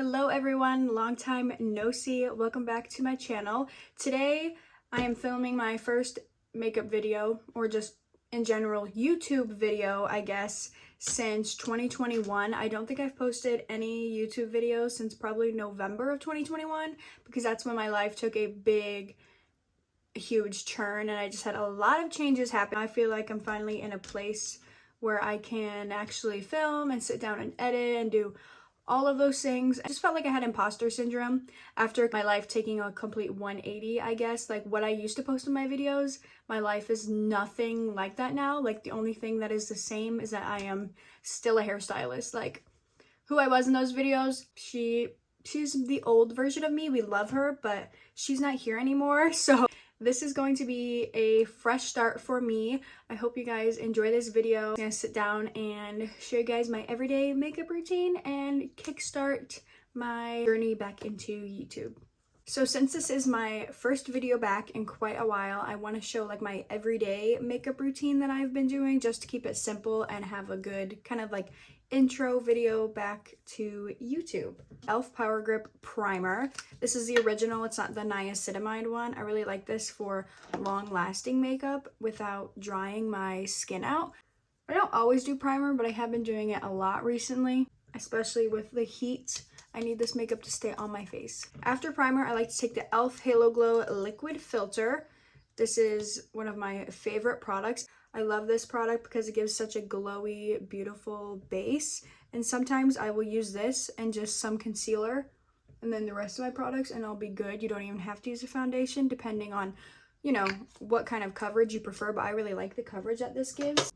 Hello everyone, long time no see. Welcome back to my channel. Today I am filming my first makeup video, or just in general YouTube video, I guess, since 2021. I don't think I've posted any YouTube videos since probably November of 2021 because that's when my life took a huge turn and I just had a lot of changes happen. I feel like I'm finally in a place where I can actually film and sit down and edit and do all of those things. I just felt like I had imposter syndrome after my life taking a complete 180, I guess. Like what I used to post in my videos, my life is nothing like that now. Like the only thing that is the same is that I am still a hairstylist. Like who I was in those videos, she's the old version of me. We love her, but she's not here anymore. So this is going to be a fresh start for me. I hope you guys enjoy this video. I'm gonna sit down and show you guys my everyday makeup routine and kickstart my journey back into YouTube. So since this is my first video back in quite a while, I want to show like my everyday makeup routine that I've been doing just to keep it simple and have a good kind of like intro video back to YouTube. e.l.f. Power Grip Primer. This is the original, it's not the niacinamide one. I really like this for long-lasting makeup without drying my skin out. I don't always do primer, but I have been doing it a lot recently, especially with the heat. I need this makeup to stay on my face. After primer, I like to take the e.l.f. Halo Glow Liquid Filter. This is one of my favorite products. I love this product because it gives such a glowy, beautiful base. And sometimes I will use this and just some concealer and then the rest of my products and I'll be good. You don't even have to use a foundation depending on, you know, what kind of coverage you prefer. But I really like the coverage that this gives.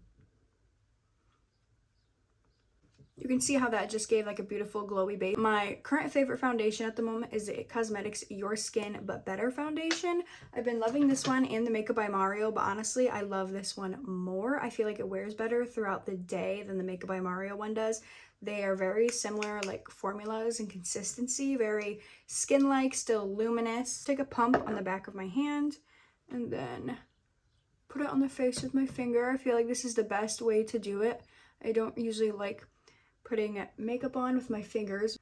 You can see how that just gave like a beautiful glowy base. My current favorite foundation at the moment is the IT Cosmetics Your Skin But Better foundation. I've been loving this one and the Makeup by Mario, but honestly, I love this one more. I feel like it wears better throughout the day than the Makeup by Mario one does. They are very similar, like formulas and consistency, very skin-like, still luminous. Take a pump on the back of my hand and then put it on the face with my finger. I feel like this is the best way to do it. I don't usually like putting makeup on with my fingers.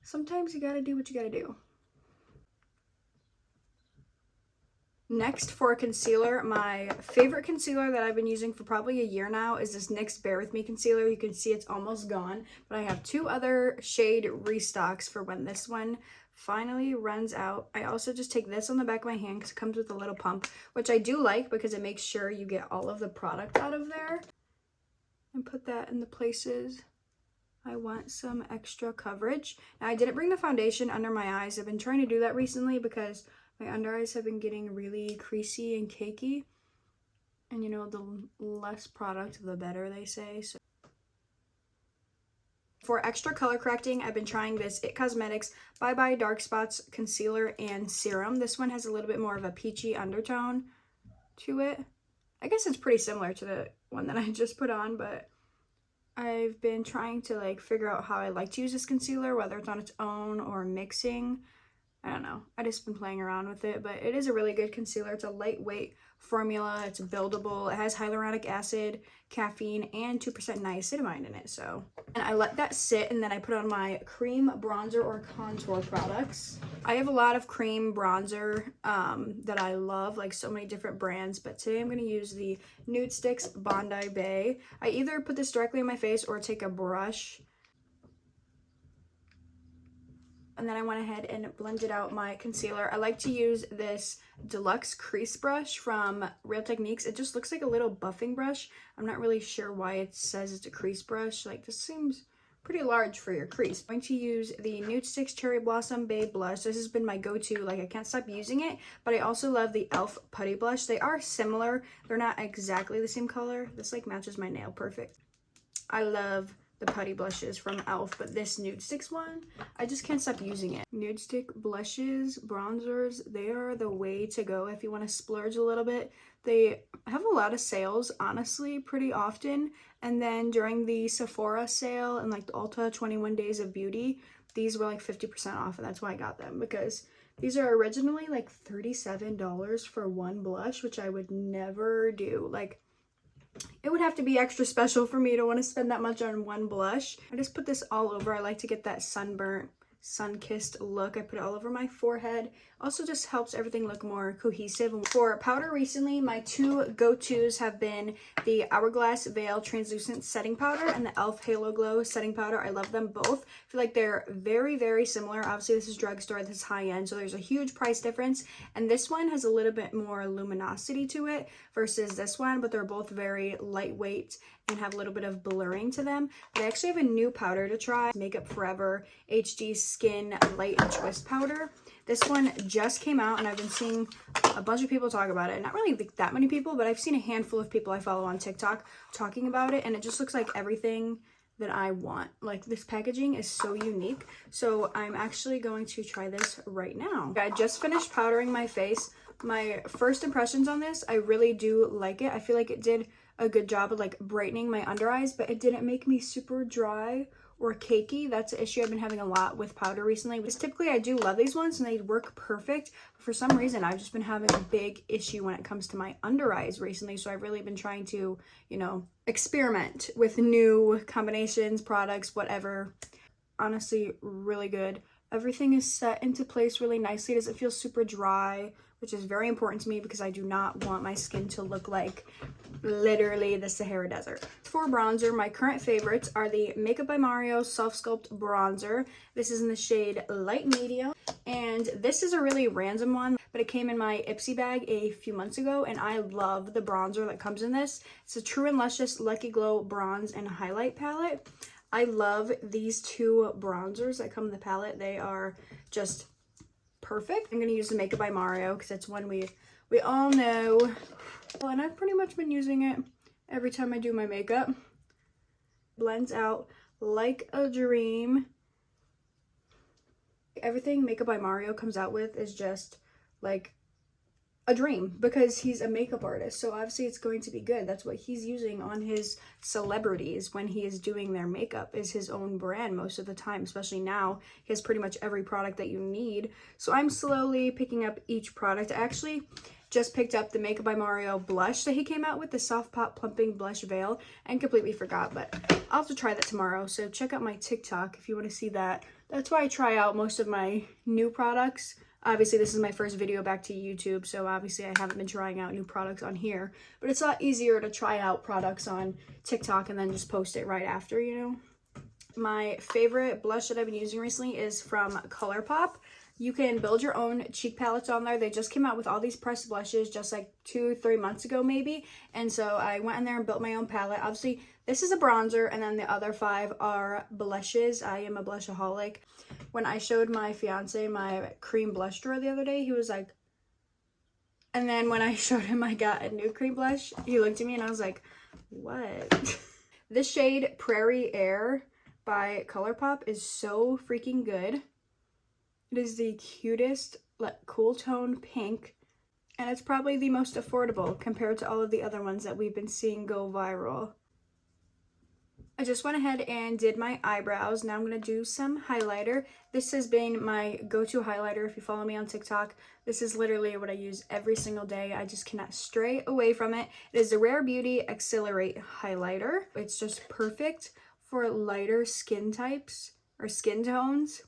Sometimes you gotta do what you gotta do. Next, for concealer, my favorite concealer that I've been using for probably a year now is this NYX Bear With Me concealer. You can see it's almost gone, but I have two other shade restocks for when this one finally runs out. I also just take this on the back of my hand because it comes with a little pump, which I do like because it makes sure you get all of the product out of there, and put that in the places I want some extra coverage. Now, I didn't bring the foundation under my eyes. I've been trying to do that recently because my under eyes have been getting really creasy and cakey. And you know, the less product, the better, they say. So for extra color correcting, I've been trying this IT Cosmetics Bye Bye Dark Spots Concealer and Serum. This one has a little bit more of a peachy undertone to it. I guess it's pretty similar to the one that I just put on, but I've been trying to like figure out how I like to use this concealer, whether it's on its own or mixing. I don't know. I just been playing around with it, but it is a really good concealer. It's a lightweight formula. It's buildable. It has hyaluronic acid, caffeine, and 2% niacinamide in it. So, and I let that sit, and then I put on my cream bronzer or contour products. I have a lot of cream bronzer that I love, like so many different brands, but today I'm going to use the Nude Sticks Bondi Bay. I either put this directly on my face or take a brush, and then I went ahead and blended out my concealer. I like to use this deluxe crease brush from Real Techniques. It just looks like a little buffing brush. I'm not really sure why it says it's a crease brush. Like, this seems pretty large for your crease. I'm going to use the Nude Sticks Cherry Blossom Babe Blush. This has been my go-to. Like, I can't stop using it, but I also love the e.l.f. Putty Blush. They are similar. They're not exactly the same color. This like matches my nail perfect. I love the putty blushes from e.l.f., but this Nude Sticks one, I just can't stop using it. Nude Stick blushes, bronzers, they are the way to go if you want to splurge a little bit. They have a lot of sales, honestly, pretty often, and then during the Sephora sale and like the Ulta 21 Days of Beauty, these were like 50% off, and that's why I got them, because these are originally like $37 for one blush, which I would never do. Like, it would have to be extra special for me to want to spend that much on one blush. I just put this all over. I like to get that sunburnt sun-kissed look. I put it all over my forehead. Also just helps everything look more cohesive. For powder recently, my two go-tos have been the Hourglass Veil Translucent Setting Powder and the e.l.f. Halo Glow Setting Powder. I love them both. I feel like they're very, very similar. Obviously, this is drugstore, this is high-end, so there's a huge price difference. And this one has a little bit more luminosity to it versus this one, but they're both very lightweight and have a little bit of blurring to them. But I actually have a new powder to try, Makeup Forever HD Skin Light and Twist Powder. This one just came out and I've been seeing a bunch of people talk about it. Not really that many people, but I've seen a handful of people I follow on TikTok talking about it, and it just looks like everything that I want. Like, this packaging is so unique. So I'm actually going to try this right now. I just finished powdering my face. My first impressions on this, I really do like it. I feel like it did a good job of like brightening my under eyes, but it didn't make me super dry or cakey. That's an issue I've been having a lot with powder recently. Because typically I do love these ones and they work perfect. But for some reason, I've just been having a big issue when it comes to my under eyes recently. So I've really been trying to, you know, experiment with new combinations, products, whatever. Honestly, really good. Everything is set into place really nicely. It doesn't feel super dry, which is very important to me because I do not want my skin to look like literally the Sahara Desert. For bronzer, my current favorites are the Makeup by Mario Self Sculpt Bronzer. This is in the shade Light Medium, and this is a really random one, but it came in my Ipsy bag a few months ago, and I love the bronzer that comes in this. It's a True and Luscious Lucky Glow Bronze and Highlight Palette. I love these two bronzers that come in the palette. They are just perfect. I'm going to use the Makeup by Mario because it's one we all know. And I've pretty much been using it every time I do my makeup. Blends out like a dream. Everything Makeup by Mario comes out with is just like a dream because he's a makeup artist, so obviously it's going to be good. That's what he's using on his celebrities when he is doing their makeup, is his own brand most of the time. Especially now, he has pretty much every product that you need. So I'm slowly picking up each product. I actually just picked up the Makeup by Mario blush that he came out with, the Soft Pop Plumping Blush Veil, and completely forgot, but I'll have to try that tomorrow. So check out my TikTok if you want to see that. That's why I try out most of my new products. Obviously, this is my first video back to YouTube, so obviously I haven't been trying out new products on here. But it's a lot easier to try out products on TikTok and then just post it right after, you know. My favorite blush that I've been using recently is from ColourPop. You can build your own cheek palettes on there. They just came out with all these pressed blushes just like 2-3 months ago maybe. And so I went in there and built my own palette. Obviously, this is a bronzer, and then the other 5 are blushes. I am a blushaholic. When I showed my fiance my cream blush drawer the other day, he was like, and then when I showed him I got a new cream blush, he looked at me and I was like, what? This shade Prairie Air by ColourPop is so freaking good. It is the cutest, like, cool tone pink, and it's probably the most affordable compared to all of the other ones that we've been seeing go viral. I just went ahead and did my eyebrows. Now I'm going to do some highlighter. This has been my go-to highlighter if you follow me on TikTok. This is literally what I use every single day. I just cannot stray away from it. It is the Rare Beauty Accelerate Highlighter. It's just perfect for lighter skin types or skin tones.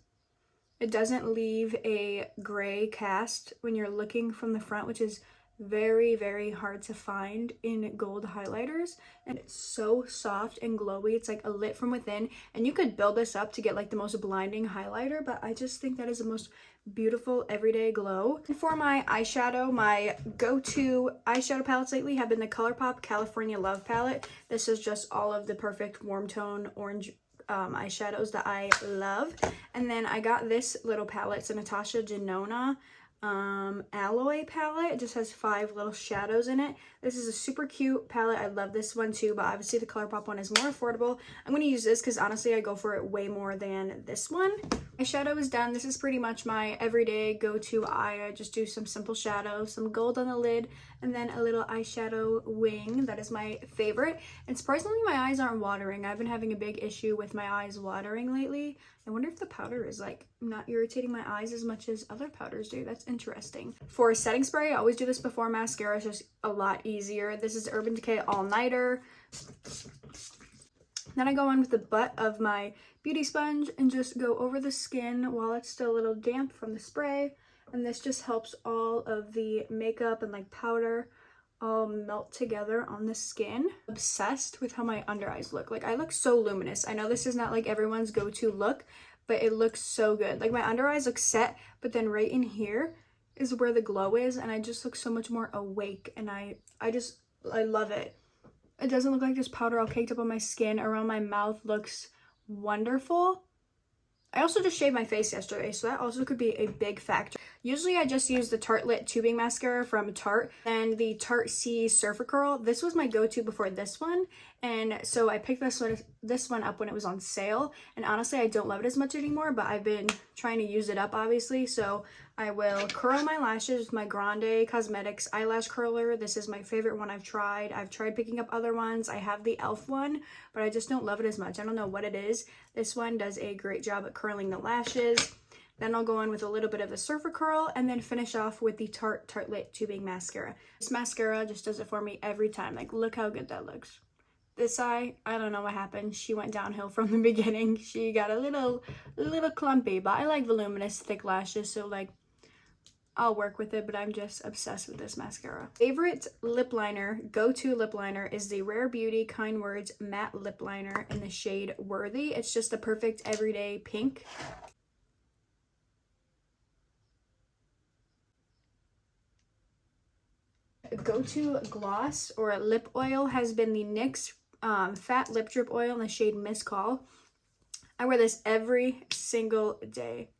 It doesn't leave a gray cast when you're looking from the front, which is very, very hard to find in gold highlighters. And it's so soft and glowy. It's like a lit from within, and you could build this up to get like the most blinding highlighter, but I just think that is the most beautiful everyday glow. And for my eyeshadow, my go-to eyeshadow palettes lately have been the ColourPop California Love palette. This is just all of the perfect warm tone orange eyeshadows that I love. And then I got this little palette. It's a Natasha Denona alloy palette. It just has 5 little shadows in it. This is a super cute palette. I love this one too, but obviously the ColourPop one is more affordable. I'm going to use this because honestly I go for it way more than this one. My shadow is done. This is pretty much my everyday go-to eye. I just do some simple shadows, some gold on the lid, and then a little eyeshadow wing. That is my favorite. And surprisingly, my eyes aren't watering. I've been having a big issue with my eyes watering lately. I wonder if the powder is like not irritating my eyes as much as other powders do. That's interesting. For setting spray, I always do this before mascara. It's just a lot easier. This is Urban Decay All Nighter. Then I go in with the butt of my beauty sponge and just go over the skin while it's still a little damp from the spray. And this just helps all of the makeup and like powder all melt together on the skin. Obsessed with how my under eyes look. Like, I look so luminous. I know this is not like everyone's go-to look, but it looks so good. Like, my under eyes look set, but then right in here is where the glow is, and I just look so much more awake, and I love it. It doesn't look like there's powder all caked up on my skin. Around my mouth looks wonderful. I also just shaved my face yesterday, so that also could be a big factor. Usually I just use the Tartelette Tubing Mascara from Tarte and the Tarte C Surfer Curl. This was my go-to before this one, and so I picked this one up when it was on sale, and honestly I don't love it as much anymore, but I've been trying to use it up obviously, so I will curl my lashes with my Grande Cosmetics eyelash curler. This is my favorite one I've tried. I've tried picking up other ones. I have the e.l.f. one, but I just don't love it as much. I don't know what it is. This one does a great job at curling the lashes. Then I'll go in with a little bit of the Surfer Curl and then finish off with the Tarte Tartelette Tubing Mascara. This mascara just does it for me every time. Like, look how good that looks. This eye, I don't know what happened. She went downhill from the beginning. She got a little clumpy, but I like voluminous, thick lashes, so like, I'll work with it, but I'm just obsessed with this mascara. Favorite lip liner, go-to lip liner, is the Rare Beauty Kind Words Matte Lip Liner in the shade Worthy. It's just a perfect everyday pink. Go-to gloss or lip oil has been the NYX Fat Lip Drip Oil in the shade Miss Call. I wear this every single day.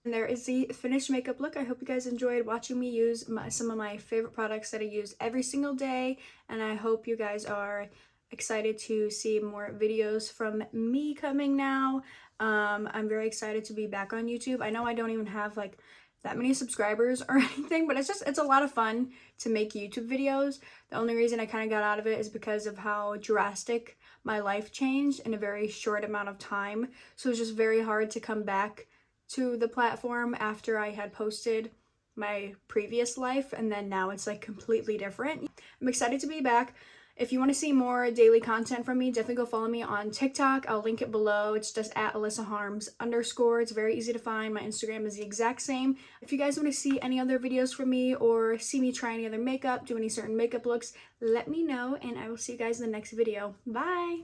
And there is the finished makeup look. I hope you guys enjoyed watching me use some of my favorite products that I use every single day, and I hope you guys are excited to see more videos from me coming now. I'm very excited to be back on YouTube. I know I don't even have like that many subscribers or anything, but it's a lot of fun to make YouTube videos. The only reason I kind of got out of it is because of how drastic my life changed in a very short amount of time. So it was just very hard to come back to the platform after I had posted my previous life, and then now it's like completely different. I'm excited to be back. If you want to see more daily content from me, definitely go follow me on TikTok. I'll link it below. It's just at @AlyssaHarms_. It's very easy to find. My Instagram is the exact same. If you guys want to see any other videos from me or see me try any other makeup, do any certain makeup looks, let me know, and I will see you guys in the next video. Bye!